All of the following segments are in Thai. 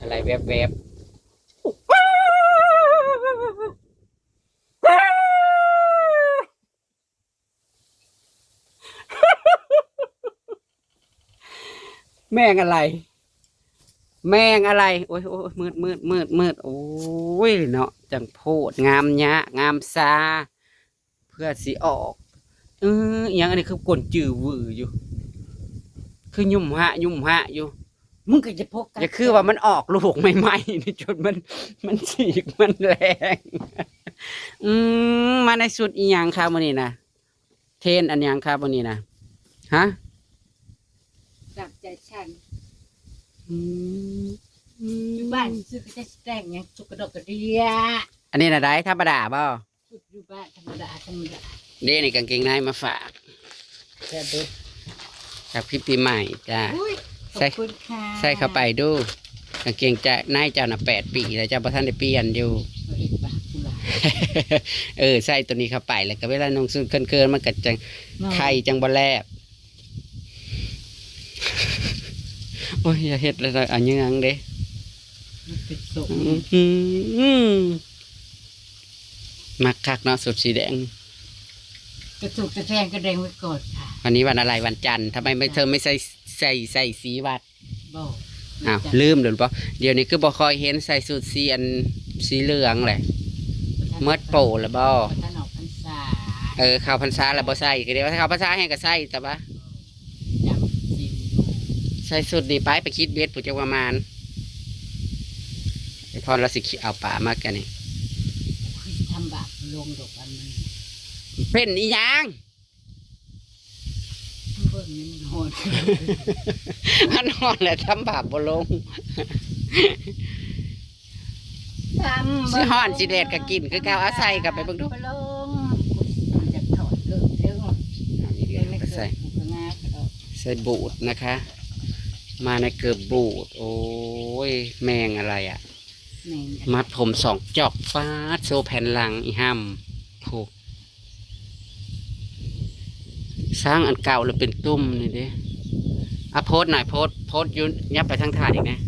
อะไรแวบๆแม่งอะไรแม่งอะไรโอ้ยโอ้ยมืดโอ้ยเนาะจังโพดงามยะงามซาเพื่อสิออกอหยังอันนี้คือกลจื้อวืออยู่คือยุ่มหะอยู่มึงก็จะพกกันอย่าคือว่ามันออกลูกใหม่ๆนี่จนมันฉีกมันแรงมาในสุดอีหยังครับวันนี้นะเทรนอันหยังครับวันนี้นะฮะจับใจฉันอืมอยู่บ้านซื้อก็จะแต่งยังสุกกระดกกระเดียอันนี้นะได้ธรรมดาเปล่าสุดอยู่บ้านธรรมดาเด้นี่กางเกงในมาฝาก แค่เด็ดจากพี่ปีใหม่จ้าอุ้ยขอบคุณค่ะ ใส่เข้าไปดูกางเกงจะนายเจ้าน่ะ8 ปีแล้วเจ้าประท่านได้เปลี่ยนอยู่ เอาอีกบาทกุหลาบใส่ตัวนี้เข้าไปแล้วก็เวลานุ่งซึ่งเกินมันก็จังไข่จังบ่แลบโอ้ยอย่าเฮ็ดเลยอันยังเด้มันเป็นสุกมักคักเนาะสุดสีแดง กระสุกกระแทงกระเดงไว้ก่อนค่ะวันนี้วันอะไรวันจันทร์ทำไมไม่เธอไม่ใส่สีวัดบอก อ้าวลืมหรือเปล่าเดี๋ยวนี้คือบ่คอยเห็นใส่สูทสีอันสีเหลืองแหละเมื่อโปแล้วบ่ ท่านออกพรรษาเข้าพรรษาแล้วบ่ใส่ก็เดี๋ยวถ้าเข้าพรรษาให้ก็ใส่แต่ว่าจำสินอยู่ ใส่สุดดีไปคิดเบ็ดผู้จักประมาณไอพรเราสิเอาป่ามากกันนี่ คือทำบาปลงดอกอันนั้น เป็นอีหยัง เบิ่งนี่มันโหด มันนอนแหละทำบาปบ่ลงสิฮ้อนสิแดดก็กินคือก้าวอาศัยกับไปเบิ่งดูไปลงมันจะถอดเกิดเรื่อง นี่เดี๋ยวก็ใส่บูดนะคะ มาในเกือบบูดโอ้ยแมงอะไรอ่ะมัดผม2 จอกฟ้าโซแผ่นหลังอีห้ำผูกสร้างอันเก่าแล้วเป็นตุ้มนี่เด้โพสหน่อยโพสยุนยับไปทั้งถาดอีกนะ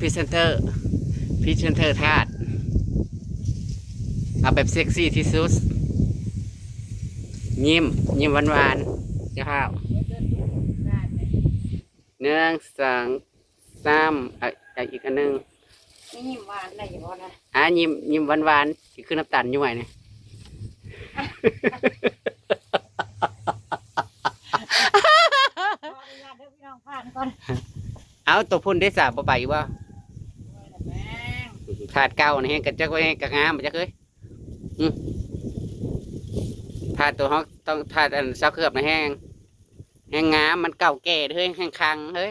พรีเซนเตอร์ถาดเอาแบบเซ็กซี่ที่สุดยิ้มหวานๆเจ้าข้าว1 2 3อีกอันนึงนี่หวานได้บ่นะยิ้มหวานๆคือน้ำตาลอยู่ไหนเนี่ยเอาตัวพุ่นได้สาบไปว่าถาดเก่านี่แห้งกันจักไว้ให้กระงามมันจะเคยถาดตัวเขาต้องถาดอันซักเคลือบในแห้งงามมันเก่าแก่เฮ้ยแห้งคังเฮ้ย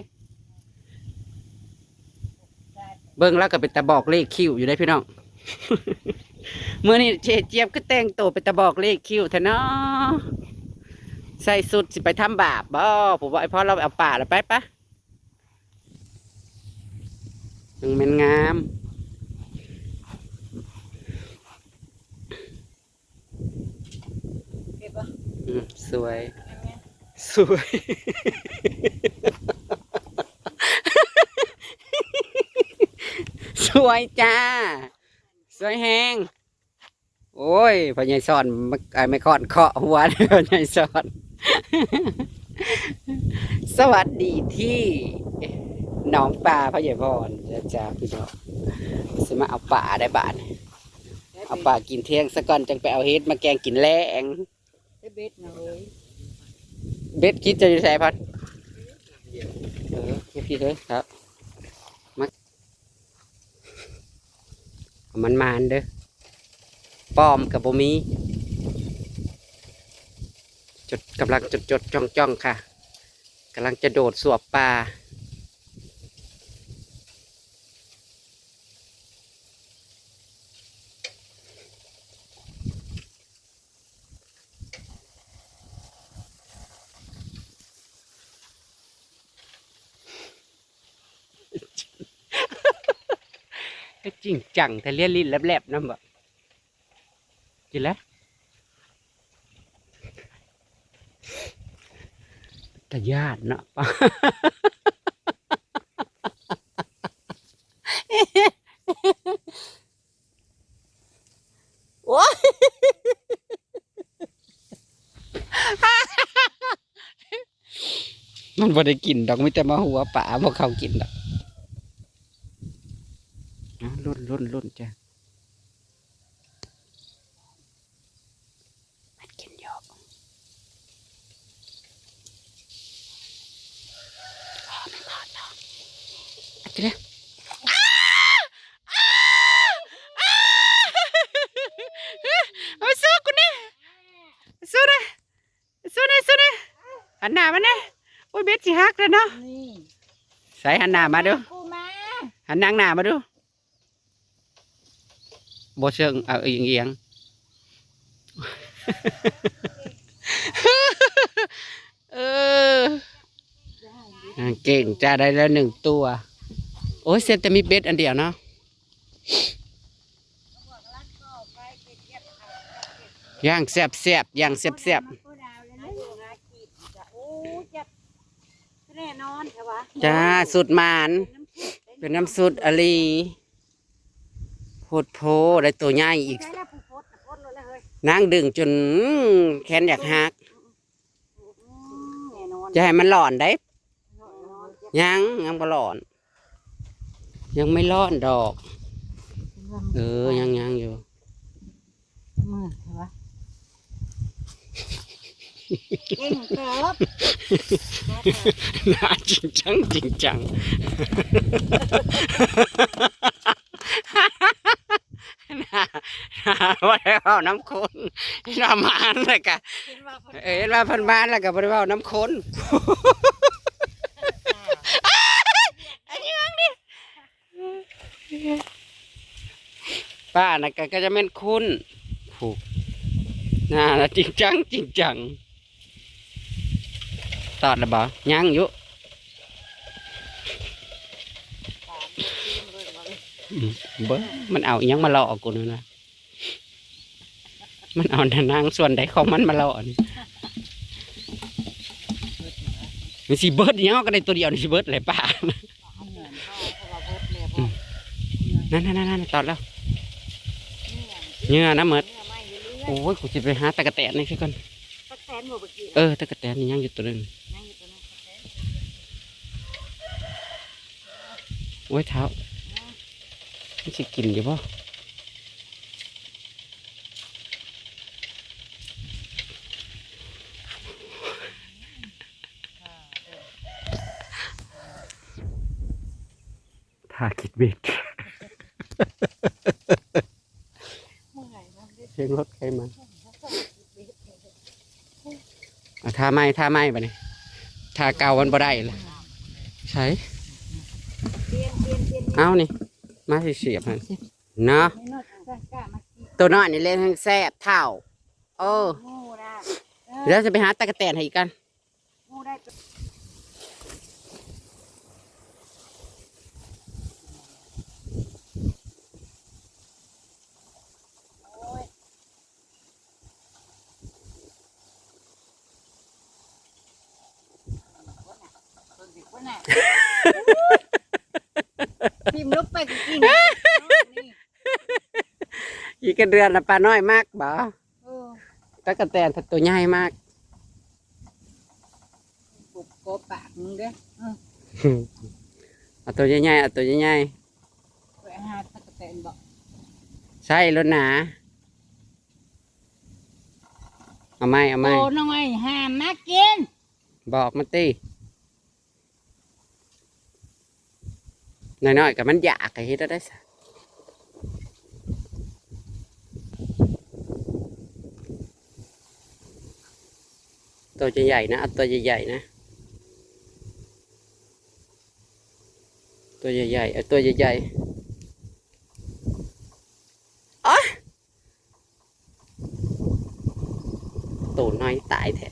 เบิ้งแล้วก็เป็นตะบอกเลขคิวอยู่ได้พี่น้องเมื่อนี้เจี๊ยบก็แต่งตัวเป็นตะบอกเลขคิวเถอะเนาะใส่สุดสิไปทำบาปบ่ผมว่าไอพ่อเราเอาป่าแล้วไปปะมันงามสวยสวยจ้าสวยแหงโอ้ยพ่อใหญ่สอนไม่คอนเคาะหัวพ่อใหญ่สอนสวัสดีที่หนองปลาพ่อใหญ่พรจ้าพี่น้องสมาเอาป่าได้บาทเอาป่ากินเที่ยงสักก่อนจังไปเอาเฮ็ดมาแกงกินแรงเบ็ดนะเว้ยเบ็ดคิดจะอยู่ใส่พัดพี่เลยครับมันมานเด้อป้อมกับบ่มีกำลังจดจ้องค่ะกำลังจะโดดสวบปลาจริงจังแต่เลี้ยลิ้นแลบๆนั่นบ่กินแล้วแต่ญาติเนาะ มันบ่ได้กินดอกมีแต่มาหัวป่าบ่เขากินดอกรุ่นจ้ะมันกินเยอะไม่พอดอกอันนี้เอาสู้กูนี่สู้นะหันหน้ามาเนี่ยโอ้ยเบ็ดสิฮักแล้วเนาะ นี่ ใส่หันหน้ามาดู กูมา หันนางหน้ามาดูบ่เชิงเอาเอียงเออเก่งจ้าได้แล้ว1 ตัวโอ้ยเซนแต่มีเบ็ดอันเดียวเนาะย่างแซ่บย่างแซ่บ โอ้จะแน่นอนใช่ปะ จ้าสุดหมานเป็นน้ำสุดอลีโพดโพได้ตัวใหญ่อีก ใช่แล้วผู้โพสต์โพสต์เลยเฮ้ย นางดึงจนแขนอยากหัก แน่นอน จะให้มันหลอนได้ยังบ่หลอน ยังไม่ร้อนดอก ยังอยู่ มือใช่ปะเก่งเกิบ น่าจริงจังน่าว่าได้เว้าน้ำคนน้ำมันเลยกะเห็นว่าเพันบ้านแล้วก็บ่ได้เว้าน้ำคนอันนี้มั้งดิป้าน่ะก็จะเป็นคุณผูกน่าจริงจังตอดแล้วบ่ยังอยู่เบ้อมันเอาอิหยังมาหลอกกูนี่นะมันเอานางส่วนใดของมันมาหลอกนี่มันสิเบิดอิหยังก็ได้ตัวเดียวนี่สิเบิดเลยป้านั่นตอดแล้วเนื้อนะเมดโอ้ยกูจะไปหาตะกะแตนนี่สิก่อนตะกะแตนนี่ยังอยู่ตัวนึงโอ้ยเท้ามันสิกินอยู่ป่ะถ้าคิดเบ็ดเสียงรถใครมาท่าไม้ไปนี่ท่าเก่าวันบ่ได้เลยใช่เอานี่มาสิเสียบมันเนาะตัวน้อยนี่เล่นทั้งแซ่บเท่าเดี๋ยวจะไปหาตะกะแตนให้อีกกันพิมพ์ลบไปกิน อีกเดือนละปลาน้อยมากบ่ตะกะแตนตัวใหญ่มาก ปุบโกปากมึงเด้อ เอาตัวใหญ่ๆไปหาตะกะแตนบอก ใช่รถหนาเอาไหม โตน้อยห้ามมากิน บอกมาตีน้อยๆกับมันอยากไอ้เฮ็ดได้ซะตัวใหญ่ๆนะเอาตัวใหญ่ๆนะตัวใหญ่ๆเอาตัวใหญ่ๆอ๋อตัวน้อยตายแท้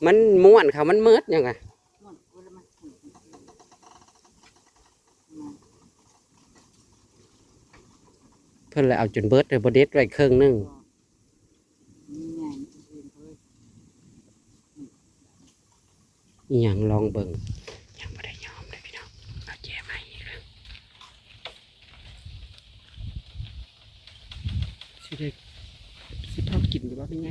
มันม้วนเขามันมืดยังไงเพิ่นเลยเอาจนเบิดเลยบเด็ดไว้ครึ่งนึงอีหยังลองเบิ่งยังไม่ได้ยอมเลยพี่น้องเอาแจมาอีกแล้ว สิได้สิพอกินหรือว่าไม่ไง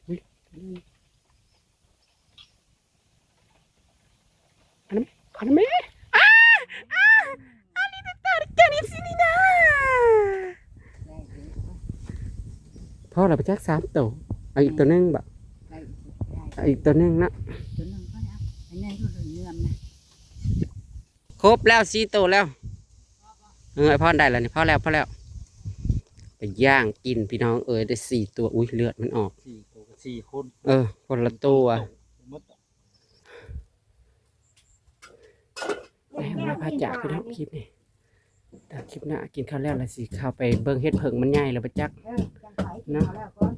อุ้ยอันนั้นแม่อันนี้ตาจานิสินี่นะพ่อเราไปจัก3 ตัวเอาอีกตัวนึงบ่ ได้ เอาอีกตัวนึงนะ ตัวนึงก็ได้อันนี้ดูเรื่องนะ ครบแล้ว4 ตัวแล้วไอพ่อได้แล้วนี่พ่อแล้วไปย่างกินพี่น้องได้4 ตัวอุ้ยเลือดมันออก 4 ตัวกับ4 คน คนละตัวไปมาพาจากพี่น้องคลิปนี่แต่คลิปหน้ากินข้าวแล้วละสิเข้าไปเบิ่งเฮ็ดเผิงมันใหญ่แล้วไปจัก จังไผเอาแล้วก่อน